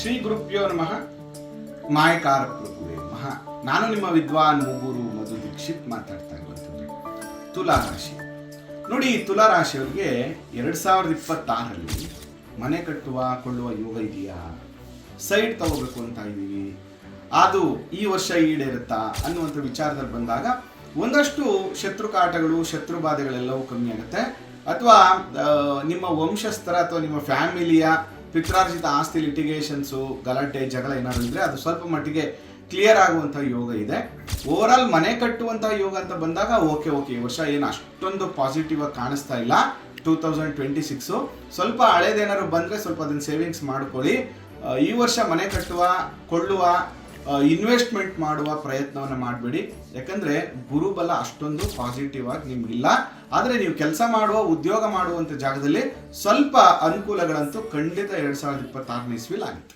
ಶ್ರೀ ಗುರುಭ್ಯೋ ನಮಃ. ಮಾಯಕಾರ ಪ್ರಭುವೇ ನಮಃ. ನಾನು ನಿಮ್ಮ ವಿದ್ವಾನ್ ಮೂಗೂರು ಮಧು ದೀಕ್ಷಿತ್ ಮಾತಾಡ್ತಾ ಇರುವಂಥದ್ದು. ತುಲಾ ರಾಶಿ ನೋಡಿ, ತುಲಾ ರಾಶಿಯವರಿಗೆ 2026ರಲ್ಲಿ ಮನೆ ಕೊಳ್ಳುವ ಯೋಗ ಇದೆಯಾ, ಸೈಡ್ ತಗೋಬೇಕು ಅಂತ ಇದ್ದೀವಿ, ಅದು ಈ ವರ್ಷ ಈಡೇರುತ್ತಾ ಅನ್ನುವಂಥ ವಿಚಾರದಲ್ಲಿ ಬಂದಾಗ ಒಂದಷ್ಟು ಶತ್ರುಕಾಟಗಳು ಶತ್ರು ಬಾಧೆಗಳೆಲ್ಲವೂ ಕಮ್ಮಿ ಆಗುತ್ತೆ. ಅಥವಾ ನಿಮ್ಮ ವಂಶಸ್ಥರ ಅಥವಾ ನಿಮ್ಮ ಫ್ಯಾಮಿಲಿಯ ಪಿತ್ರಾರ್ಜಿತ ಆಸ್ತಿ ಲಿಟಿಗೇಷನ್ಸು ಗಲಾಟೆ ಜಗಳ ಏನಾದ್ರು ಇದ್ರೆ ಅದು ಸ್ವಲ್ಪ ಮಟ್ಟಿಗೆ ಕ್ಲಿಯರ್ ಆಗುವಂಥ ಯೋಗ ಇದೆ. ಓವರಾಲ್ ಮನೆ ಕಟ್ಟುವಂಥ ಯೋಗ ಅಂತ ಬಂದಾಗ ಓಕೆ ಈ ವರ್ಷ ಏನು ಅಷ್ಟೊಂದು ಪಾಸಿಟಿವ್ ಆಗಿ ಕಾಣಿಸ್ತಾ ಇಲ್ಲ. 2026 ಸ್ವಲ್ಪ ಹಳೇದೇನಾದ್ರು ಬಂದರೆ ಸ್ವಲ್ಪ ಅದನ್ನು ಸೇವಿಂಗ್ಸ್ ಮಾಡ್ಕೊಳ್ಳಿ. ಈ ವರ್ಷ ಮನೆ ಕೊಳ್ಳುವ ಇನ್ವೆಸ್ಟ್ಮೆಂಟ್ ಮಾಡುವ ಪ್ರಯತ್ನವನ್ನು ಮಾಡಬೇಡಿ. ಯಾಕಂದರೆ ಗುರುಬಲ ಅಷ್ಟೊಂದು ಪಾಸಿಟಿವ್ ಆಗಿ ನಿಮಗಿಲ್ಲ. ಆದರೆ ನೀವು ಕೆಲಸ ಮಾಡುವ ಉದ್ಯೋಗ ಮಾಡುವಂಥ ಜಾಗದಲ್ಲಿ ಸ್ವಲ್ಪ ಅನುಕೂಲಗಳಂತೂ ಖಂಡಿತ 2026 ಇಸ್ವಿಲ್ ಆಗುತ್ತೆ.